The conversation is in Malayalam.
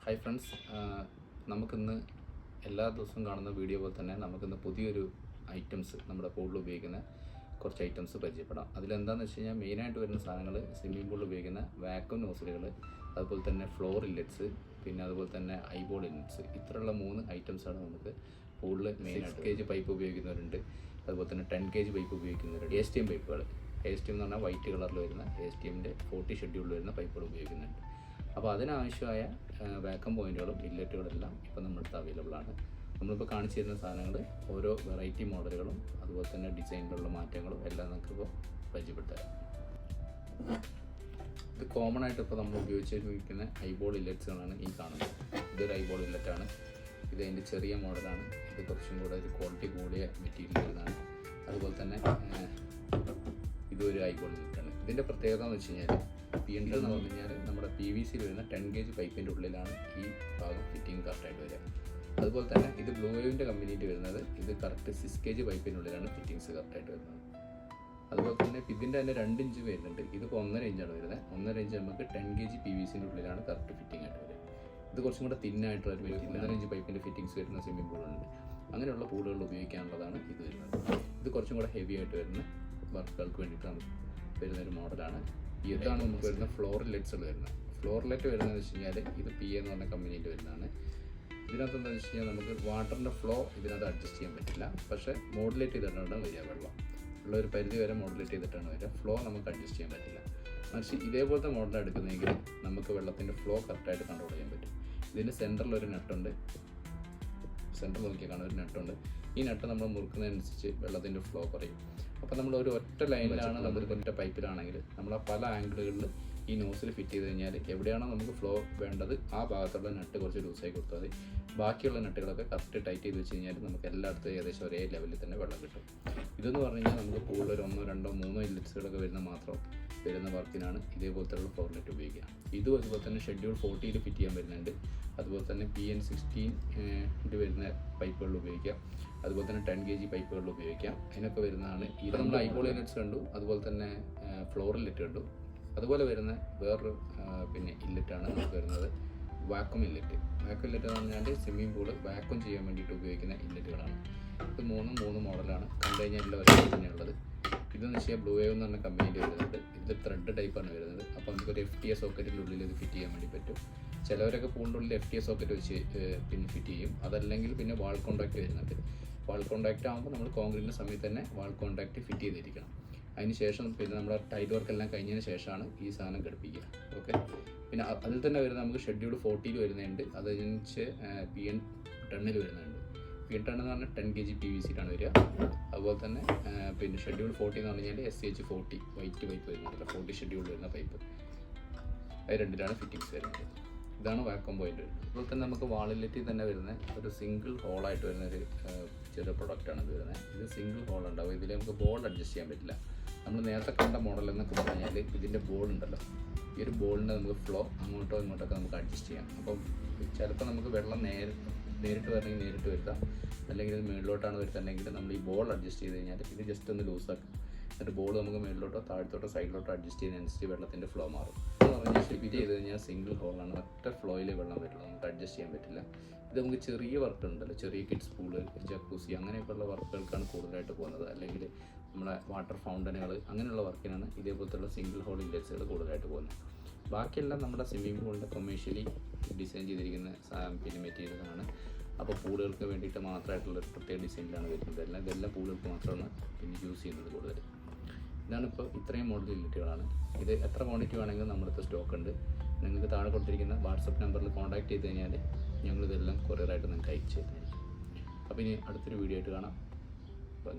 ഹായ് ഫ്രണ്ട്സ്, നമുക്കിന്ന് എല്ലാ ദിവസവും കാണുന്ന വീഡിയോ പോലെ തന്നെ നമുക്കിന്ന് പുതിയൊരു ഐറ്റംസ് നമ്മുടെ പൂളിൽ ഉപയോഗിക്കുന്ന കുറച്ച് ഐറ്റംസ് പരിചയപ്പെടാം. അതിലെന്താണെന്ന് വെച്ച് കഴിഞ്ഞാൽ മെയിനായിട്ട് വരുന്ന സാധനങ്ങൾ സ്വിമ്മിംഗ് പൂളിൽ ഉപയോഗിക്കുന്ന വാക്വം നോസിലുകൾ, അതുപോലെ തന്നെ ഫ്ലോർ ഇല്ലറ്റ്സ്, പിന്നെ അതുപോലെ തന്നെ ഐബോൾ ഇല്ലറ്റ്സ്. ഇത്രയുള്ള 3 ഐറ്റംസാണ് നമുക്ക് പൂളിൽ മെയിനായിട്ട്. 6 kg പൈപ്പ് ഉപയോഗിക്കുന്നവരുണ്ട്, അതുപോലെ തന്നെ 10 kg പൈപ്പ് ഉപയോഗിക്കുന്നവരുണ്ട്. ASTM പൈപ്പുകൾ, ASTM എന്ന് പറഞ്ഞാൽ വൈറ്റ് കളറിൽ വരുന്ന ASTMൻ്റെ 40 ഷെഡ്യൂളിൽ വരുന്ന പൈപ്പുകൾ ഉപയോഗിക്കുന്നുണ്ട്. അപ്പോൾ അതിനാവശ്യമായ വാക്വം പോയിന്റുകളും ഇല്ലറ്റുകളെല്ലാം ഇപ്പോൾ നമ്മുടെ അടുത്ത് അവൈലബിൾ ആണ്. നമ്മളിപ്പോൾ കാണിച്ചു തരുന്ന സാധനങ്ങൾ ഓരോ വെറൈറ്റി മോഡലുകളും അതുപോലെ തന്നെ ഡിസൈനിലുള്ള മാറ്റങ്ങളും എല്ലാം നമുക്കിപ്പോൾ പരിചയപ്പെടുത്താം. ഇത് കോമൺ ആയിട്ട് ഇപ്പോൾ നമ്മൾ ഉപയോഗിച്ചിരിക്കുന്ന ഐബോൾ ഇല്ലറ്റ്സുകളാണ് ഈ കാണുന്നത്. ഇതൊരു ഐബോൾ ഇല്ലറ്റാണ്. ഇത് അതിൻ്റെ ചെറിയ മോഡലാണ്. ഇത് കുറച്ചും കൂടെ ഒരു ക്വാളിറ്റി കൂടിയ മെറ്റീരിയൽ വരുന്നതാണ്. അതുപോലെ തന്നെ ഇതൊരു ഐബോൾ ഇല്ലറ്റാണ്. ഇതിൻ്റെ പ്രത്യേകത എന്ന് വെച്ച് കഴിഞ്ഞാൽ PN എന്ന് പറഞ്ഞു കഴിഞ്ഞാൽ നമ്മുടെ PVC വരുന്ന 10 kg പൈപ്പിൻ്റെ ഉള്ളിലാണ് ഈ ഭാഗം ഫിറ്റിംഗ് കറക്റ്റായിട്ട് വരിക. അതുപോലെ തന്നെ ഇത് ബ്ലൂ വേവിൻ്റെ കമ്പനിയിട്ട് വരുന്നത് ഇത് കറക്റ്റ് 6 kg പൈപ്പിൻ്റെ ഉള്ളിലാണ് ഫിറ്റിങ്സ് കറക്റ്റായിട്ട് വരുന്നത്. അതുപോലെ തന്നെ ഇതിൻ്റെ തന്നെ 2 ഇഞ്ച് വരുന്നുണ്ട്. ഇതിപ്പോൾ 1.5 ഇഞ്ചാണ് വരുന്നത്. 1.5 ഇഞ്ച് നമുക്ക് 10 kg PVCൻ്റെ ഉള്ളിലാണ് കറക്റ്റ് ഫിറ്റിംഗ് ആയിട്ട് വരിക. ഇത് കുറച്ചും കൂടെ തിന്നായിട്ടുള്ള 1.5 ഇഞ്ച് പൈപ്പിൻ്റെ ഫിറ്റിങ്സ് വരുന്ന സ്വിമ്മിംഗ് പൂളുണ്ട്. അങ്ങനെയുള്ള പൂളുകൾ ഉപയോഗിക്കാനുള്ളതാണ് ഇത് വരുന്നത്. ഇത് കുറച്ചും കൂടെ ഹെവി ആയിട്ട് വരുന്ന വർക്കുകൾക്ക് വേണ്ടിയിട്ടാണ് വരുന്നൊരു മോഡലാണ്. ഇതാണ് നമുക്ക് വരുന്ന ഫ്ലോർ ലെറ്റ്സുകൾ വരുന്നത്. ഫ്ലോർ ലെറ്റ് വരുന്നതെന്ന് വെച്ച് കഴിഞ്ഞാൽ ഇത് PA എന്ന് പറഞ്ഞ കമ്പനിയിൽ വരുന്നതാണ്. ഇതിനകത്ത് എന്താണെന്ന് വെച്ച് കഴിഞ്ഞാൽ നമുക്ക് വാട്ടറിൻ്റെ ഫ്ലോ ഇതിനകത്ത് അഡ്ജസ്റ്റ് ചെയ്യാൻ പറ്റില്ല. പക്ഷേ മോഡുലേറ്റ് ചെയ്തിട്ടാണ് വരിക. വെള്ളം ഉള്ള ഒരു പരിധി വരെ മോഡുലേറ്റ് ചെയ്തിട്ടാണ് വരിക. ഫ്ലോ നമുക്ക് അഡ്ജസ്റ്റ് ചെയ്യാൻ പറ്റില്ല. മറിച്ച് ഇതേപോലത്തെ മോഡൽ എടുക്കുന്നതെങ്കിൽ നമുക്ക് വെള്ളത്തിൻ്റെ ഫ്ലോ കറക്റ്റായിട്ട് കൺട്രോൾ ചെയ്യാൻ പറ്റും. ഇതിൻ്റെ സെൻറ്ററിലൊരു നട്ടുണ്ട്. സെൻറ്റർ നോക്കി കാണാൻ ഒരു നട്ടുണ്ട്. ഈ നട്ട് നമ്മൾ മുറുക്കുന്നതനുസരിച്ച് വെള്ളത്തിൻ്റെ ഫ്ലോ കുറയും. അപ്പോൾ നമ്മൾ ഒരു ഒറ്റ ലൈനിലാണ്, നമ്മൾ ഒറ്റ പൈപ്പിലാണെങ്കിൽ നമ്മൾ ആ പല ആംഗിളുകളിൽ ഈ നോസിൽ ഫിറ്റ് ചെയ്ത് കഴിഞ്ഞാൽ എവിടെയാണോ നമുക്ക് ഫ്ലോ വേണ്ടത് ആ ഭാഗത്തുള്ള നട്ട് കുറച്ച് ലൂസായി കൊടുത്താൽ മതി. ബാക്കിയുള്ള നട്ടുകളൊക്കെ കറക്റ്റ് ടൈറ്റ് ചെയ്ത് വെച്ച് കഴിഞ്ഞാൽ നമുക്ക് എല്ലായിടത്തും ഏകദേശം ഒരേ ലെവലിൽ തന്നെ വെള്ളം കിട്ടും. ഇതെന്ന് പറഞ്ഞു കഴിഞ്ഞാൽ നമുക്ക് കൂടുതൽ 1, 2, 3 ഇല്ലറ്റ്സുകളൊക്കെ വരുന്ന വർക്കിനാണ് ഇതേപോലത്തെ ഫ്ലോർ നെറ്റ് ഉപയോഗിക്കുക. ഇതും അതുപോലെ തന്നെ ഷെഡ്യൂൾ 40 ഫിറ്റ് ചെയ്യാൻ വരുന്നുണ്ട്. അതുപോലെ തന്നെ PN 16 വരുന്ന പൈപ്പുകളിൽ ഉപയോഗിക്കാം. അതുപോലെ തന്നെ 10 kg പൈപ്പുകളിൽ ഉപയോഗിക്കാം. അതിനൊക്കെ വരുന്നതാണ്. ഇത് നമ്മൾ ഐബോൾ ഇല്ലറ്റ്സ് കണ്ടു, അതുപോലെ തന്നെ ഫ്ലോർ ഇല്ലറ്റ് കണ്ടു. അതുപോലെ വരുന്ന വേറൊരു ഇല്ലറ്റാണ് നമുക്ക് വരുന്നത് വാക്വം ഇല്ലറ്റ്. വാക്വം ഇല്ലറ്റ് എന്ന് പറഞ്ഞാൽ സ്വിമ്മിംഗ് പൂള് വാക്വം ചെയ്യാൻ വേണ്ടിയിട്ട് ഉപയോഗിക്കുന്ന ഇല്ലറ്റുകളാണ്. ഇത് 3 മോഡലാണ്. കണ്ടു കഴിഞ്ഞാൽ എല്ലാം ഒരേ തന്നെയുള്ളത്. ഇതെന്ന് വെച്ചാൽ ബ്ലൂ വേവ് എന്ന് പറഞ്ഞ കമ്പനിയിൽ വരുന്നുണ്ട്. ഇത് ത്രെഡ് ടൈപ്പാണ് വരുന്നത്. അപ്പോൾ നമുക്കൊരു FTA സോക്കറ്റിൻ്റെ ഉള്ളിൽ ഇത് ഫിറ്റ് ചെയ്യാൻ വേണ്ടി പറ്റും. ചിലവരൊക്കെ പൂളിൻ്റെ ഉള്ളിൽ FTA സോക്കറ്റ് വെച്ച് ഫിറ്റ് ചെയ്യും. അതല്ലെങ്കിൽ വാൾ കോൺടാക്റ്റ് വരുന്നുണ്ട്. വാൾ കോൺടാക്റ്റ് ആകുമ്പോൾ നമ്മൾ കോൺക്രീറ്റിൻ്റെ സമയത്ത് തന്നെ വാൾ കോൺടാക്റ്റ് ഫിറ്റ് ചെയ്തിരിക്കണം. അതിന് ശേഷം നമ്മുടെ ടൈറ്റ് വർക്ക് എല്ലാം കഴിഞ്ഞതിന് ശേഷമാണ് ഈ സാധനം ഘടിപ്പിക്കുക. ഓക്കെ. പിന്നെ അതിൽ തന്നെ വരുന്ന നമുക്ക് ഷെഡ്യൂൾ 40 വരുന്നുണ്ട്. അതനുസരിച്ച് PN 10 വരുന്നുണ്ട്. PN 10 എന്ന് പറഞ്ഞാൽ 10 kg PVC-യിലാണ് വരിക. അതുപോലെ തന്നെ ഷെഡ്യൂൾ 40 എന്ന് പറഞ്ഞു കഴിഞ്ഞാൽ SH40 വൈറ്റ് പൈപ്പ് വരുന്നുണ്ട്. 40 ഷെഡ്യൂൾ വരുന്ന പൈപ്പ്. അത് രണ്ടിലാണ് ഫിറ്റിങ്സ് വരുന്നത്. ഇതാണ് വാക്വം പോയിന്റ്. അതുപോലെ തന്നെ നമുക്ക് വാളിലെറ്റിൽ തന്നെ വരുന്ന ഒരു സിംഗിൾ ഹോളായിട്ട് വരുന്ന ഒരു ചെറിയ പ്രൊഡക്റ്റാണ് ഇത് വരുന്നത്. ഇത് സിംഗിൾ ഹോൾ ഉണ്ടാവും. ഇതിൽ നമുക്ക് ബോൾ അഡ്ജസ്റ്റ് ചെയ്യാൻ പറ്റില്ല. നമ്മൾ നേരത്തെ കണ്ട മോഡൽ എന്നൊക്കെ പറഞ്ഞു കഴിഞ്ഞാൽ ഇതിൻ്റെ ബോൾ ഉണ്ടല്ലോ, ഈ ഒരു ബോളിൻ്റെ നമുക്ക് ഫ്ലോ അങ്ങോട്ടോ ഇങ്ങോട്ടൊക്കെ നമുക്ക് അഡ്ജസ്റ്റ് ചെയ്യാം. അപ്പം ചിലപ്പോൾ നമുക്ക് വെള്ളം നേരിട്ട് വരണമെങ്കിൽ നേരിട്ട് വരുത്താം, അല്ലെങ്കിൽ ഇത് മുകളിലോട്ടാണ് വരുത്തുണ്ടെങ്കിൽ നമ്മൾ ഈ ബോൾ അഡ്ജസ്റ്റ് ചെയ്ത് കഴിഞ്ഞാൽ ഇത് ജസ്റ്റ് ഒന്ന് ലൂസാക്കും. എന്നിട്ട് ബോൾ നമുക്ക് മുകളിലോട്ടോ താഴത്തോട്ടോ സൈഡിലോട്ടോ അഡ്ജസ്റ്റ് ചെയ്യുന്നതനുസരിച്ച് വെള്ളത്തിൻ്റെ ഫ്ലോ മാറും. എന്ന് പറഞ്ഞാൽ ഫിറ്റ് ചെയ്ത് കഴിഞ്ഞാൽ സിംഗിൾ ഹോളാണ്. ഒറ്റ ഫ്ലോയിൽ വെള്ളം വരുള്ളൂ. നമുക്ക് അഡ്ജസ്റ്റ് ചെയ്യാൻ പറ്റില്ല. ഇത് നമുക്ക് ചെറിയ വർക്ക് ഉണ്ടല്ലോ, ചെറിയ കിഡ്സ് പൂള്, ജക്കൂസി അങ്ങനെയൊക്കെയുള്ള വർക്കുകൾക്കാണ് കൂടുതലായിട്ട് പോകുന്നത്. അല്ലെങ്കിൽ നമ്മുടെ വാട്ടർ ഫൗണ്ടനുകൾ അങ്ങനെയുള്ള വർക്കിനാണ് ഇതേപോലത്തുള്ള സിംഗിൾ ഹോൾ ഇല്ലറ്റ്സുകൾ കൂടുതലായിട്ട് പോകുന്നത്. ബാക്കിയെല്ലാം നമ്മുടെ സ്വിമ്മിംഗ് പൂളിൻ്റെ കൊമേഴ്ഷ്യലി ഡിസൈൻ ചെയ്തിരിക്കുന്ന മെറ്റീരിയലാണ്. അപ്പോൾ പൂളുകൾക്ക് വേണ്ടിയിട്ട് മാത്രമായിട്ടുള്ളൊരു പ്രത്യേക ഡിസൈനിലാണ് വരുന്നത്. ഇതെല്ലാം പൂളുകൾക്ക് മാത്രമാണ് യൂസ് ചെയ്യുന്നത് കൂടുതൽ. ഇതാണിപ്പോൾ ഇത്രയും മോഡൽ ഇല്ലറ്റുകളാണ്. ഇത് എത്ര ക്വാണ്ടിറ്റി വേണമെങ്കിലും നമ്മുടെ അടുത്ത് സ്റ്റോക്ക് ഉണ്ട്. നിങ്ങൾക്ക് താഴെ കൊടുത്തിരിക്കുന്ന വാട്സപ്പ് നമ്പറിൽ കോൺടാക്ട് ചെയ്ത് കഴിഞ്ഞാൽ ഞങ്ങളിതെല്ലാം കൊറിയറായിട്ട് നിങ്ങൾക്ക് അയച്ചു തരുന്നതായിരിക്കും. അപ്പോൾ ഇനി അടുത്തൊരു വീഡിയോ ആയിട്ട് കാണാം. ബൈ.